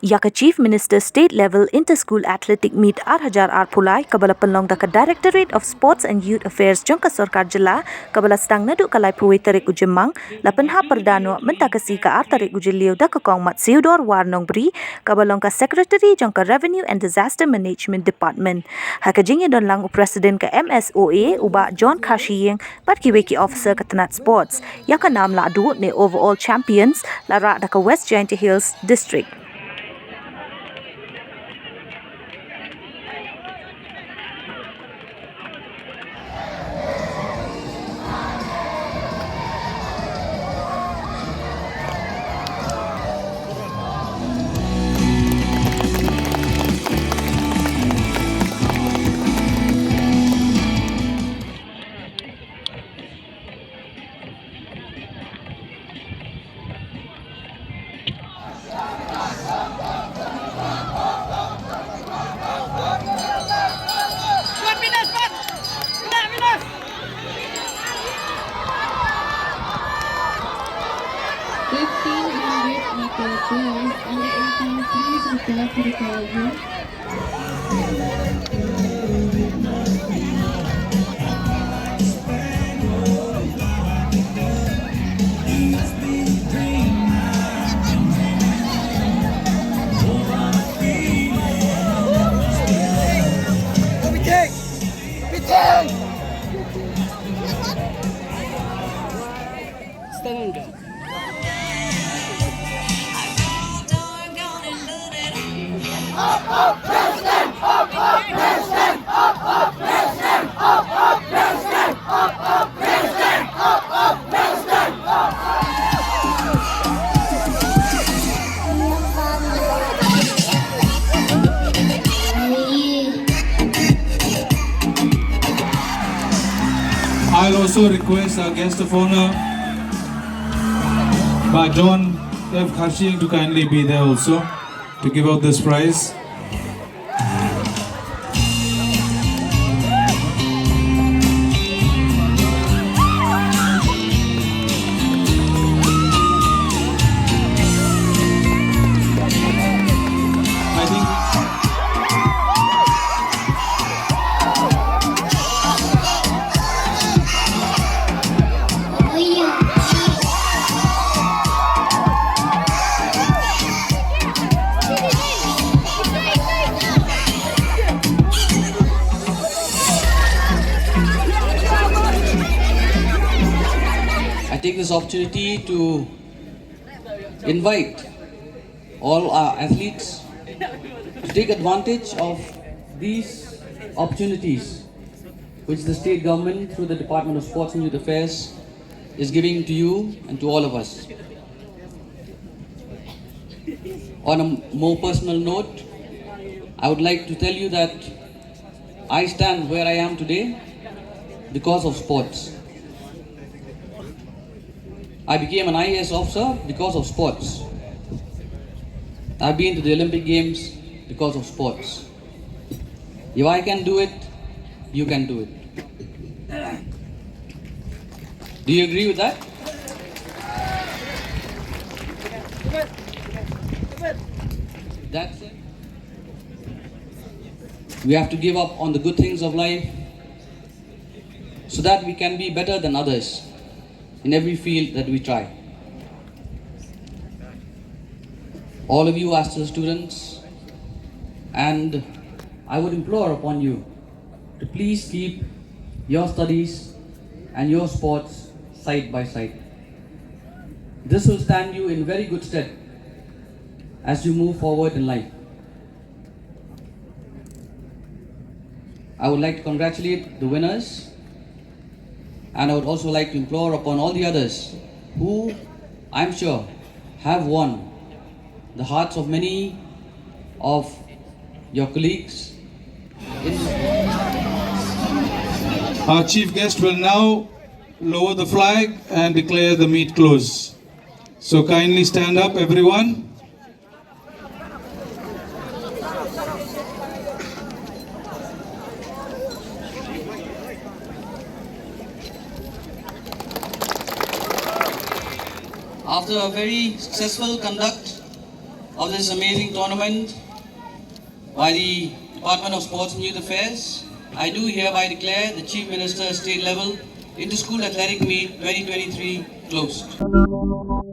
Iaka Chief Minister State Level Inter-School Athletic Meet 8,000 Pulai kabala pynlong daka Directorate of Sports and Youth Affairs John Sorkar jylla kabala sdang naduh kalai puwei tarik jymmang la pynhap pyrda no mynta kasi ka tarik jylliew daka kong Matsiewdor war nongbri kabalong ka Secretary John Revenue and Disaster Management Department. Haka jingia donlang President ka MSOA uba John Kharshiing pat kiwei ki officer ka tnad sports yaka nam Lahduh ne overall champions la ra daka West Jaintia Hills District. I'll also request our guest of honor, John Kharshiing, to kindly be there also to give out this prize. I take this opportunity to invite all our athletes to take advantage of these opportunities which the state government through the Department of Sports and Youth Affairs is giving to you and to all of us. On a more personal note, I would like to tell you that I stand where I am today because of sports. I became an IAS officer because of sports. I've been to the Olympic Games because of sports. If I can do it, you can do it. Do you agree with that? That's it. We have to give up on the good things of life so that we can be better than others in every field that we try. All of you as the students, and I would implore upon you to please keep your studies and your sports side by side. This will stand you in very good stead as you move forward in life. I would like to congratulate the winners, and I would also like to implore upon all the others who, I'm sure, have won the hearts of many of your colleagues. Our chief guest will now lower the flag and declare the meet closed. So kindly stand up, everyone. After a very successful conduct of this amazing tournament by the Department of Sports and Youth Affairs, I do hereby declare the Chief Minister State Level Inter-School Athletic Meet 2023 closed.